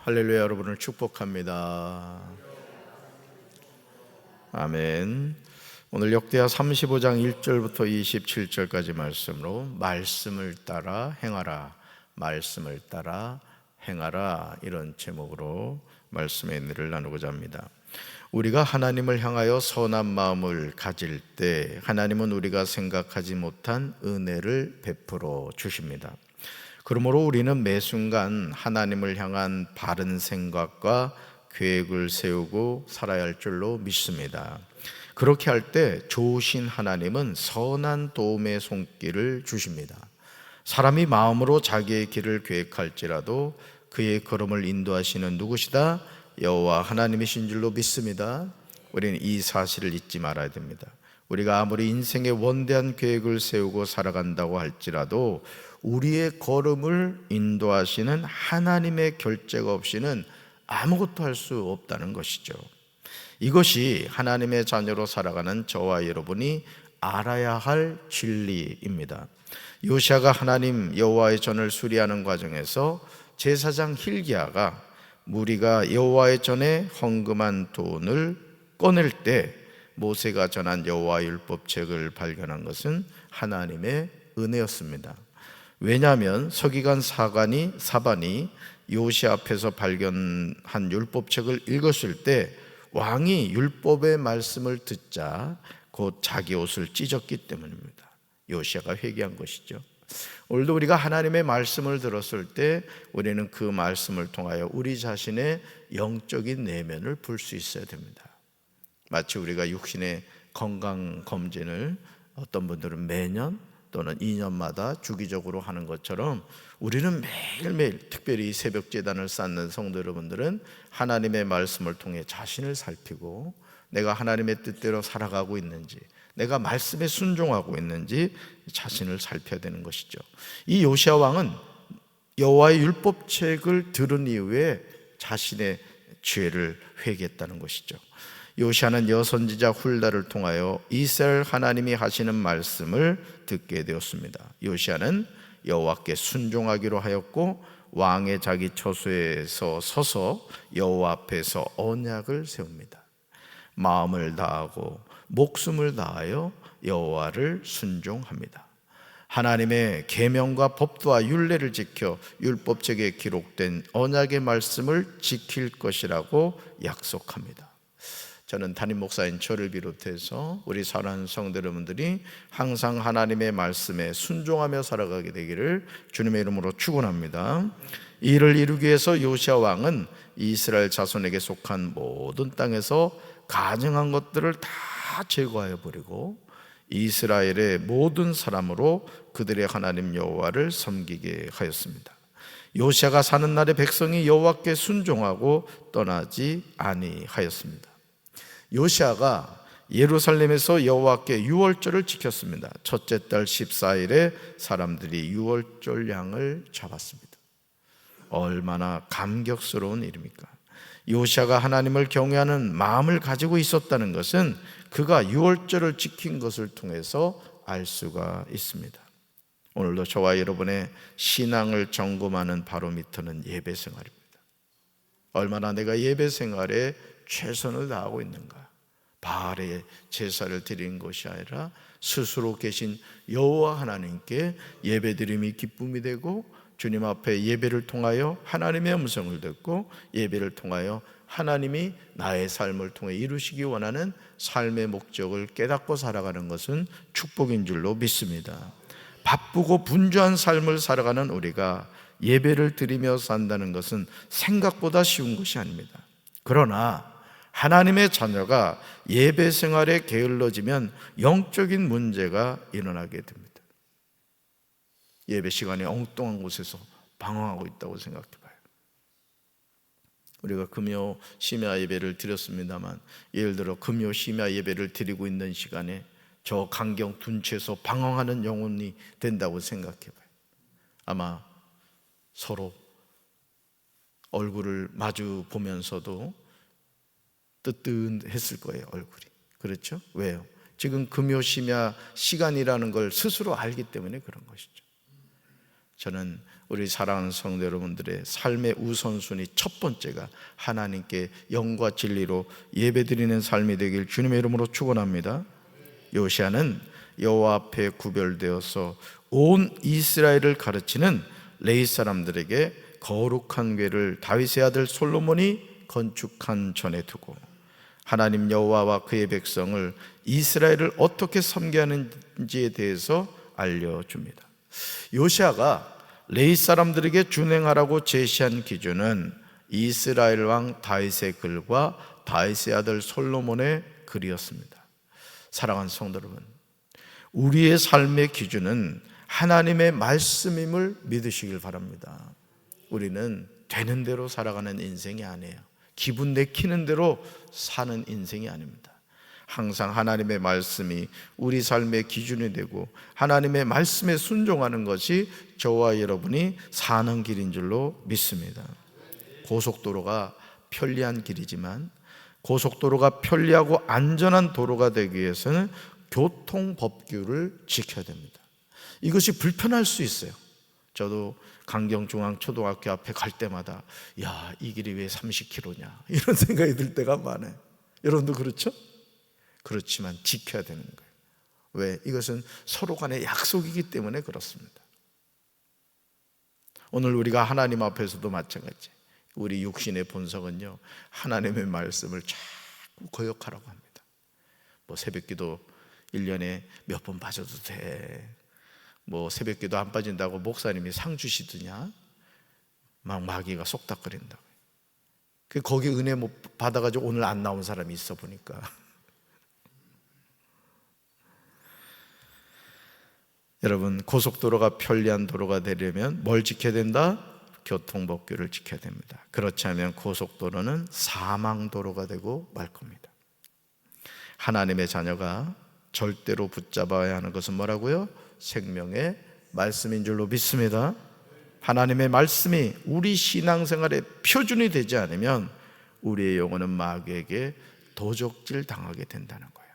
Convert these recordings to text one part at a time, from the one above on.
할렐루야. 여러분을 축복합니다. 아멘. 오늘 역대하 35장 1절부터 27절까지 말씀으로 말씀을 따라 행하라, 말씀을 따라 행하라, 이런 제목으로 말씀의 은혜를 나누고자 합니다. 우리가 하나님을 향하여 선한 마음을 가질 때 하나님은 우리가 생각하지 못한 은혜를 베풀어 주십니다. 그러므로 우리는 매 순간 하나님을 향한 바른 생각과 계획을 세우고 살아야 할 줄로 믿습니다. 그렇게 할 때 좋으신 하나님은 선한 도움의 손길을 주십니다. 사람이 마음으로 자기의 길을 계획할지라도 그의 걸음을 인도하시는 누구시다? 여호와 하나님이신 줄로 믿습니다. 우리는 이 사실을 잊지 말아야 됩니다. 우리가 아무리 인생의 원대한 계획을 세우고 살아간다고 할지라도 우리의 걸음을 인도하시는 하나님의 결재가 없이는 아무것도 할 수 없다는 것이죠. 이것이 하나님의 자녀로 살아가는 저와 여러분이 알아야 할 진리입니다. 요시아가 하나님 여호와의 전을 수리하는 과정에서 제사장 hil기야가 무리가 여호와의 전에 헌금한 돈을 꺼낼 때 모세가 전한 여호와의 율법책을 발견한 것은 하나님의 은혜였습니다. 왜냐하면 서기관 사반이 요시아 앞에서 발견한 율법책을 읽었을 때 왕이 율법의 말씀을 듣자 곧 자기 옷을 찢었기 때문입니다. 요시아가 회개한 것이죠. 오늘도 우리가 하나님의 말씀을 들었을 때 우리는 그 말씀을 통하여 우리 자신의 영적인 내면을 볼 수 있어야 됩니다. 마치 우리가 육신의 건강검진을 어떤 분들은 매년 또는 2년마다 주기적으로 하는 것처럼 우리는 매일매일, 특별히 새벽 제단을 쌓는 성도 여러분들은 하나님의 말씀을 통해 자신을 살피고 내가 하나님의 뜻대로 살아가고 있는지, 내가 말씀에 순종하고 있는지 자신을 살펴야 되는 것이죠. 이 요시아 왕은 여호와의 율법책을 들은 이후에 자신의 죄를 회개했다는 것이죠. 요시아는 여선지자 훌다를 통하여 이스라엘 하나님이 하시는 말씀을 듣게 되었습니다. 요시아는 여호와께 순종하기로 하였고 왕의 자기 처소에서 서서 여호와 앞에서 언약을 세웁니다. 마음을 다하고 목숨을 다하여 여호와를 순종합니다. 하나님의 계명과 법도와 율례를 지켜 율법책에 기록된 언약의 말씀을 지킬 것이라고 약속합니다. 저는 담임 목사인 저를 비롯해서 우리 사랑하는 성도 여러분들이 항상 하나님의 말씀에 순종하며 살아가게 되기를 주님의 이름으로 축원합니다. 이 일을 이루기 위해서 요시아 왕은 이스라엘 자손에게 속한 모든 땅에서 가증한 것들을 다 제거하여 버리고 이스라엘의 모든 사람으로 그들의 하나님 여호와를 섬기게 하였습니다. 요시아가 사는 날에 백성이 여호와께 순종하고 떠나지 아니하였습니다. 요시아가 예루살렘에서 여호와께 유월절을 지켰습니다. 첫째 달 14일에 사람들이 유월절 양을 잡았습니다. 얼마나 감격스러운 일입니까? 요시아가 하나님을 경외하는 마음을 가지고 있었다는 것은 그가 유월절을 지킨 것을 통해서 알 수가 있습니다. 오늘도 저와 여러분의 신앙을 점검하는 바로미터는 예배 생활입니다. 얼마나 내가 예배 생활에 최선을 다하고 있는가? 바알의 제사를 드리는 것이 아니라 스스로 계신 여호와 하나님께 예배드림이 기쁨이 되고 주님 앞에 예배를 통하여 하나님의 음성을 듣고 예배를 통하여 하나님이 나의 삶을 통해 이루시기 원하는 삶의 목적을 깨닫고 살아가는 것은 축복인 줄로 믿습니다. 바쁘고 분주한 삶을 살아가는 우리가 예배를 드리며 산다는 것은 생각보다 쉬운 것이 아닙니다. 그러나 하나님의 자녀가 예배 생활에 게을러지면 영적인 문제가 일어나게 됩니다. 예배 시간에 엉뚱한 곳에서 방황하고 있다고 생각해봐요. 우리가 금요 심야 예배를 드렸습니다만 예를 들어 금요 심야 예배를 드리고 있는 시간에 저 강경 둔치에서 방황하는 영혼이 된다고 생각해봐요. 아마 서로 얼굴을 마주 보면서도 뜨뜻했을 거예요, 얼굴이. 그렇죠? 왜요? 지금 금요 심야 시간이라는 걸 스스로 알기 때문에 그런 것이죠. 저는 우리 사랑하는 성도 여러분들의 삶의 우선순위 첫 번째가 하나님께 영과 진리로 예배드리는 삶이 되길 주님의 이름으로 축원합니다. 요시야는 여호와 앞에 구별되어서 온 이스라엘을 가르치는 레위 사람들에게 거룩한 궤를 다윗의 아들 솔로몬이 건축한 전에 두고 하나님 여호와와 그의 백성을 이스라엘을 어떻게 섬겨야 하는지에 대해서 알려줍니다. 요시야가 레위 사람들에게 준행하라고 제시한 기준은 이스라엘 왕 다윗의 글과 다윗의 아들 솔로몬의 글이었습니다. 사랑하는 성도 여러분, 우리의 삶의 기준은 하나님의 말씀임을 믿으시길 바랍니다. 우리는 되는 대로 살아가는 인생이 아니에요. 기분 내키는 대로 사는 인생이 아닙니다. 항상 하나님의 말씀이 우리 삶의 기준이 되고 하나님의 말씀에 순종하는 것이 저와 여러분이 사는 길인 줄로 믿습니다. 고속도로가 편리한 길이지만 고속도로가 편리하고 안전한 도로가 되기 위해서는 교통법규를 지켜야 됩니다. 이것이 불편할 수 있어요. 저도 강경중앙초등학교 앞에 갈 때마다 야, 이 길이 왜 30km냐 이런 생각이 들 때가 많아요. 여러분도 그렇죠? 그렇지만 지켜야 되는 거예요. 왜? 이것은 서로 간의 약속이기 때문에 그렇습니다. 오늘 우리가 하나님 앞에서도 마찬가지. 우리 육신의 본성은요, 하나님의 말씀을 자꾸 거역하라고 합니다. 뭐 새벽기도 1년에 몇 번 빠져도 돼. 뭐 새벽기도 안 빠진다고 목사님이 상 주시더냐? 막 마귀가 속닥거린다고. 거기 은혜 못 받아가지고 오늘 안 나온 사람이 있어 보니까. 여러분, 고속도로가 편리한 도로가 되려면 뭘 지켜야 된다? 교통법규를 지켜야 됩니다. 그렇지 않으면 고속도로는 사망도로가 되고 말 겁니다. 하나님의 자녀가 절대로 붙잡아야 하는 것은 뭐라고요? 생명의 말씀인 줄로 믿습니다. 하나님의 말씀이 우리 신앙생활의 표준이 되지 않으면 우리의 영혼은 마귀에게 도적질 당하게 된다는 거예요.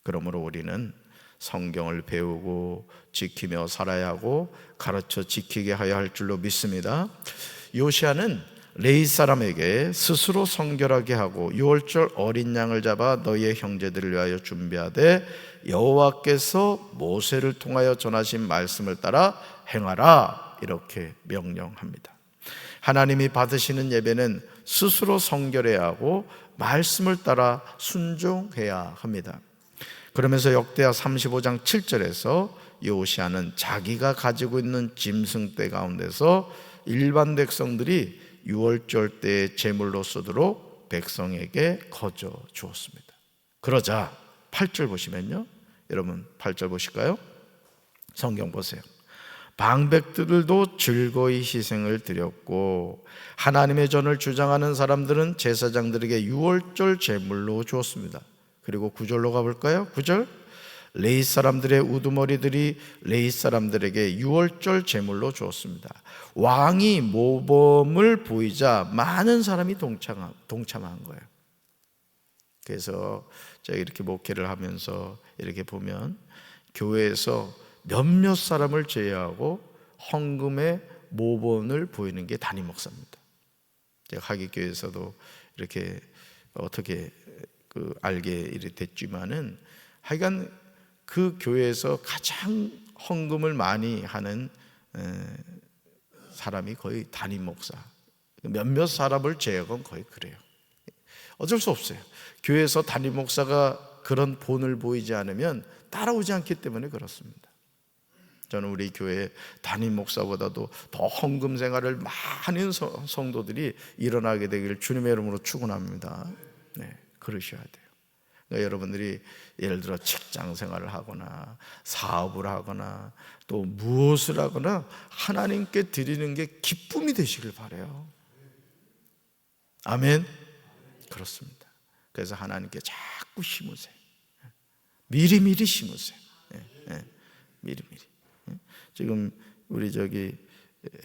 그러므로 우리는 성경을 배우고 지키며 살아야 하고 가르쳐 지키게 하여야 할 줄로 믿습니다. 요시야는 레위 사람에게 스스로 성결하게 하고 유월절 어린 양을 잡아 너희의 형제들을 위하여 준비하되 여호와께서 모세를 통하여 전하신 말씀을 따라 행하라 이렇게 명령합니다. 하나님이 받으시는 예배는 스스로 성결해야 하고 말씀을 따라 순종해야 합니다. 그러면서 역대하 35장 7절에서 요시야는 자기가 가지고 있는 짐승떼 가운데서 일반 백성들이 유월절 때의 제물로 쓰도록 백성에게 거저 주었습니다. 그러자 8절 보시면요, 여러분 8절 보실까요? 성경 보세요. 방백들도 즐거이 희생을 드렸고 하나님의 전을 주장하는 사람들은 제사장들에게 유월절 제물로 주었습니다. 그리고 9절로 가볼까요? 9절, 레위 사람들의 우두머리들이 레위 사람들에게 유월절 제물로 주었습니다. 왕이 모범을 보이자 많은 사람이 동참한 거예요. 그래서 제가 이렇게 목회를 하면서 이렇게 보면 교회에서 몇몇 사람을 제외하고 헌금의 모범을 보이는 게 담임 목사입니다. 제가 하기교회에서도 이렇게 어떻게 알게 됐지만은 하여간 그 교회에서 가장 헌금을 많이 하는 사람이 거의 담임 목사, 몇몇 사람을 제외하고는 거의 그래요. 어쩔 수 없어요. 교회에서 담임 목사가 그런 본을 보이지 않으면 따라오지 않기 때문에 그렇습니다. 저는 우리 교회 담임 목사보다도 더 헌금 생활을 많은 성도들이 일어나게 되기를 주님의 이름으로 축원합니다. 네, 그러셔야 돼요. 그러니까 여러분들이 예를 들어 직장 생활을 하거나 사업을 하거나 또 무엇을 하거나 하나님께 드리는 게 기쁨이 되시길 바라요. 아멘. 그렇습니다. 그래서 하나님께 자꾸 심으세요. 미리미리 심으세요. 미리미리. 지금 우리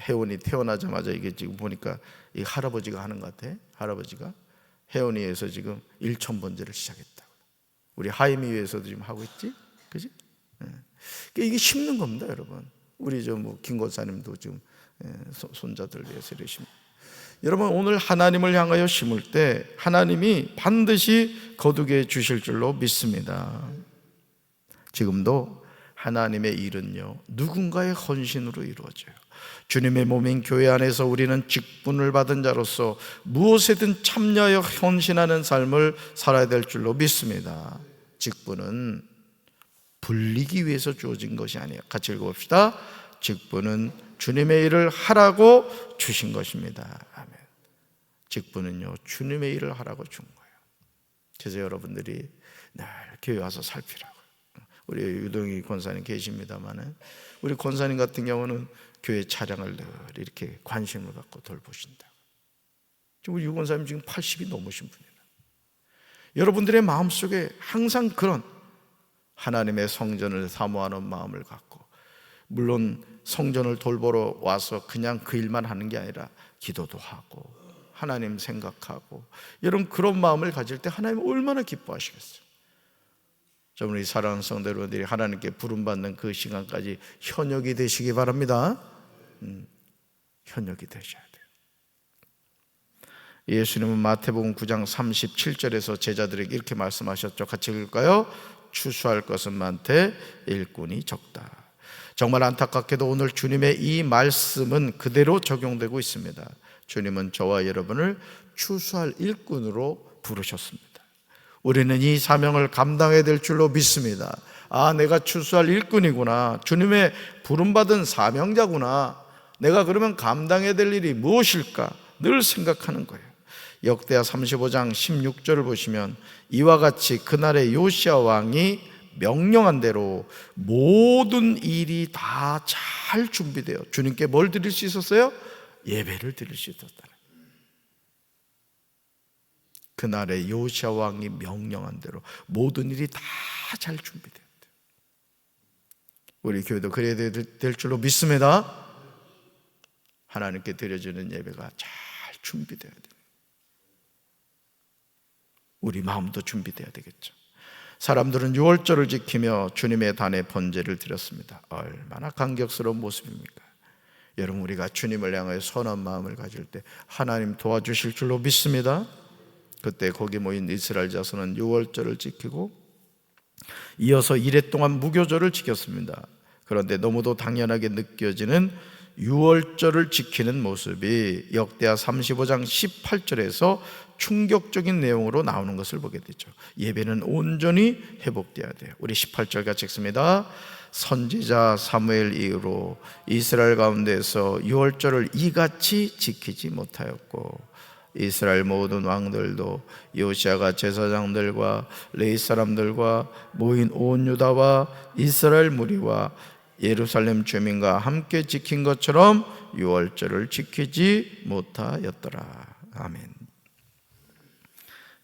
혜원이 태어나자마자 이게 지금 보니까 이 할아버지가 하는 것 같아. 할아버지가 혜원이에서 지금 1,000번째를 시작했다. 우리 하임이 위에서도 지금 하고 있지, 그지? 그러니까 이게 심는 겁니다, 여러분. 우리 김 권사님도 지금 손자들 위해서 이러십니다. 여러분, 오늘 하나님을 향하여 심을 때 하나님이 반드시 거두게 주실 줄로 믿습니다. 지금도 하나님의 일은요, 누군가의 헌신으로 이루어져요. 주님의 몸인 교회 안에서 우리는 직분을 받은 자로서 무엇에든 참여하여 헌신하는 삶을 살아야 될 줄로 믿습니다. 직분은 불리기 위해서 주어진 것이 아니에요. 같이 읽어봅시다. 직분은 주님의 일을 하라고 주신 것입니다. 아멘. 직분은요, 주님의 일을 하라고 준 거예요. 그래서 여러분들이 늘 교회 와서 살피라고. 우리 유동희 권사님 계십니다만, 우리 권사님 같은 경우는 교회 차량을 늘 이렇게 관심을 갖고 돌보신다. 우리 유 권사님 지금 80이 넘으신 분이에요. 여러분들의 마음속에 항상 그런 하나님의 성전을 사모하는 마음을 갖고, 물론 성전을 돌보러 와서 그냥 그 일만 하는 게 아니라 기도도 하고 하나님 생각하고, 여러분 그런 마음을 가질 때 하나님 얼마나 기뻐하시겠어요. 우리 사랑하는 성도 여러분들이 하나님께 부름받는 그 시간까지 현역이 되시기 바랍니다. 현역이 되셔야 돼요. 예수님은 마태복음 9장 37절에서 제자들에게 이렇게 말씀하셨죠. 같이 읽을까요? 추수할 것은 많되 일꾼이 적다. 정말 안타깝게도 오늘 주님의 이 말씀은 그대로 적용되고 있습니다. 주님은 저와 여러분을 추수할 일꾼으로 부르셨습니다. 우리는 이 사명을 감당해야 될 줄로 믿습니다. 내가 추수할 일꾼이구나, 주님의 부름받은 사명자구나, 내가 그러면 감당해야 될 일이 무엇일까 늘 생각하는 거예요. 역대하 35장 16절을 보시면 이와 같이 그날의 요시야 왕이 명령한 대로 모든 일이 다 잘 준비되어 주님께 뭘 드릴 수 있었어요? 예배를 드릴 수 있었다. 그날의 요시야 왕이 명령한 대로 모든 일이 다 잘 준비되었대요. 우리 교회도 그래야 될 줄로 믿습니다. 하나님께 드려지는 예배가 잘 준비되어야 돼요. 우리 마음도 준비되어야 되겠죠. 사람들은 유월절을 지키며 주님의 단에 번제를 드렸습니다. 얼마나 감격스러운 모습입니까? 여러분, 우리가 주님을 향하여 선한 마음을 가질 때 하나님 도와주실 줄로 믿습니다. 그때 거기 모인 이스라엘 자손은 유월절을 지키고 이어서 이래 동안 무교절을 지켰습니다. 그런데 너무도 당연하게 느껴지는 유월절을 지키는 모습이 역대하 35장 18절에서 충격적인 내용으로 나오는 것을 보게 되죠. 예배는 온전히 회복되어야 돼요. 우리 18절 같이 읽습니다. 선지자 사무엘 이후로 이스라엘 가운데서 유월절을 이같이 지키지 못하였고, 이스라엘 모든 왕들도 요시아가 제사장들과 레위 사람들과 모인 온 유다와 이스라엘 무리와 예루살렘 주민과 함께 지킨 것처럼 유월절을 지키지 못하였더라. 아멘.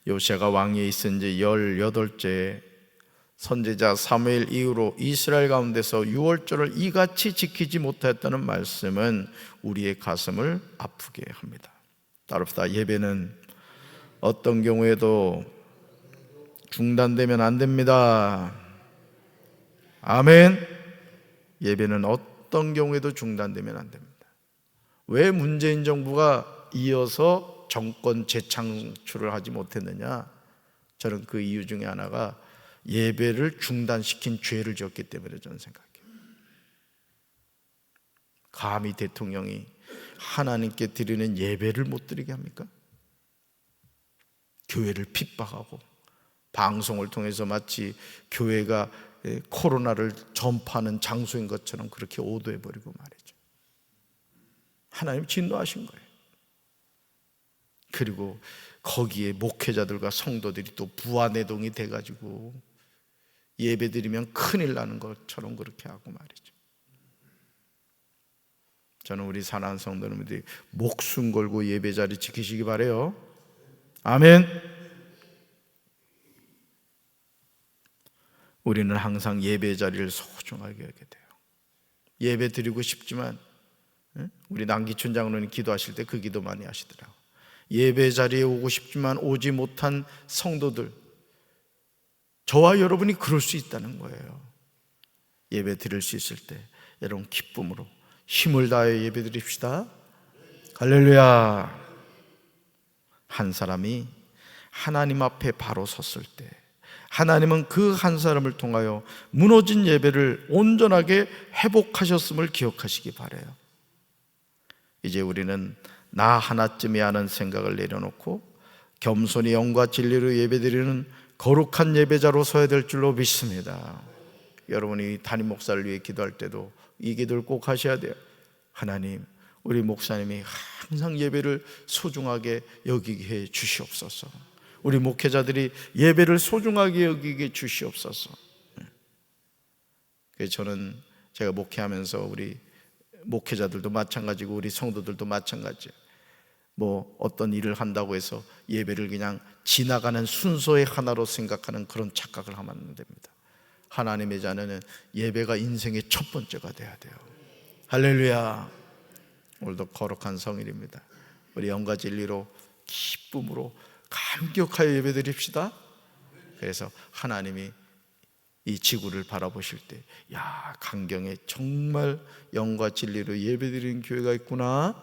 요시아가 왕위에 있은 지 18째 선지자 사무엘 이후로 이스라엘 가운데서 유월절을 이같이 지키지 못하였다는 말씀은 우리의 가슴을 아프게 합니다. 따릅시다. 예배는 어떤 경우에도 중단되면 안 됩니다. 아멘. 예배는 어떤 경우에도 중단되면 안 됩니다. 왜 문재인 정부가 이어서 정권 재창출을 하지 못했느냐? 저는 그 이유 중에 하나가 예배를 중단시킨 죄를 지었기 때문에 저는 생각해요. 감히 대통령이 하나님께 드리는 예배를 못 드리게 합니까? 교회를 핍박하고 방송을 통해서 마치 교회가 코로나를 전파하는 장소인 것처럼 그렇게 오도해버리고 말이죠. 하나님 진노하신 거예요. 그리고 거기에 목회자들과 성도들이 또 부하내동이 돼가지고 예배 드리면 큰일 나는 것처럼 그렇게 하고 말이죠. 저는 우리 사랑하는 성도님들이 목숨 걸고 예배 자리 지키시기 바라요. 아멘. 우리는 항상 예배 자리를 소중하게 여겨야 돼요. 예배 드리고 싶지만 우리 남기춘 장로님 기도하실 때 그 기도 많이 하시더라고요. 예배 자리에 오고 싶지만 오지 못한 성도들, 저와 여러분이 그럴 수 있다는 거예요. 예배 드릴 수 있을 때 여러분 기쁨으로 힘을 다해 예배드립시다. 할렐루야. 한 사람이 하나님 앞에 바로 섰을 때 하나님은 그 한 사람을 통하여 무너진 예배를 온전하게 회복하셨음을 기억하시기 바라요. 이제 우리는 나 하나쯤이 하는 생각을 내려놓고 겸손히 영과 진리로 예배드리는 거룩한 예배자로 서야 될 줄로 믿습니다. 여러분이 담임 목사를 위해 기도할 때도 이 기도를 꼭 하셔야 돼요. 하나님, 우리 목사님이 항상 예배를 소중하게 여기게 해 주시옵소서. 우리 목회자들이 예배를 소중하게 여기게 주시옵소서. 그래서 저는 제가 목회하면서 우리 목회자들도 마찬가지고 우리 성도들도 마찬가지예요. 뭐 어떤 일을 한다고 해서 예배를 그냥 지나가는 순서의 하나로 생각하는 그런 착각을 하면 안 됩니다. 하나님의 자녀는 예배가 인생의 첫 번째가 돼야 돼요. 할렐루야. 오늘도 거룩한 성일입니다. 우리 영과 진리로 기쁨으로 감격하여 예배드립시다. 그래서 하나님이 이 지구를 바라보실 때, 야, 강경에 정말 영과 진리로 예배드리는 교회가 있구나,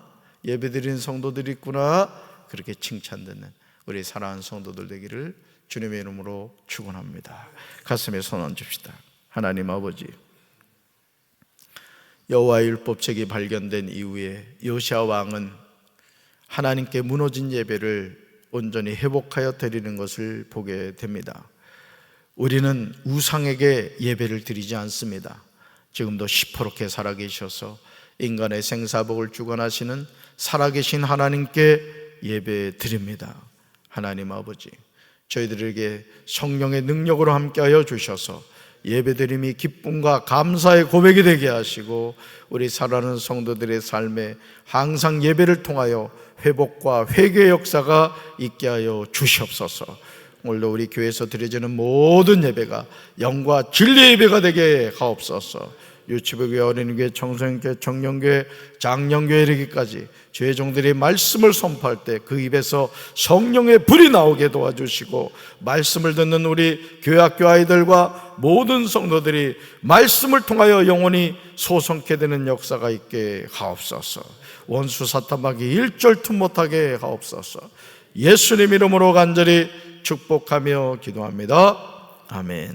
예배드리는 성도들이 있구나, 그렇게 칭찬듣는 우리 사랑하는 성도들 되기를 주님의 이름으로 축원합니다. 가슴에 손 얹읍시다. 하나님 아버지, 여호와의 율법책이 발견된 이후에 요시야 왕은 하나님께 무너진 예배를 온전히 회복하여 드리는 것을 보게 됩니다. 우리는 우상에게 예배를 드리지 않습니다. 지금도 시퍼렇게 살아계셔서 인간의 생사복을 주관하시는 살아계신 하나님께 예배 드립니다. 하나님 아버지, 저희들에게 성령의 능력으로 함께하여 주셔서 예배드림이 기쁨과 감사의 고백이 되게 하시고 우리 사랑하는 성도들의 삶에 항상 예배를 통하여 회복과 회개의 역사가 있게 하여 주시옵소서. 오늘도 우리 교회에서 드려지는 모든 예배가 영과 진리의 예배가 되게 하옵소서. 유치부교회, 어린이교회, 청소년교회, 청년교회, 장년교회 이르기까지 주의 종들이 말씀을 선포할 때 그 입에서 성령의 불이 나오게 도와주시고 말씀을 듣는 우리 교회학교 아이들과 모든 성도들이 말씀을 통하여 영원히 소성케 되는 역사가 있게 하옵소서. 원수 사탄마귀 일절투 못하게 하옵소서. 예수님 이름으로 간절히 축복하며 기도합니다. 아멘.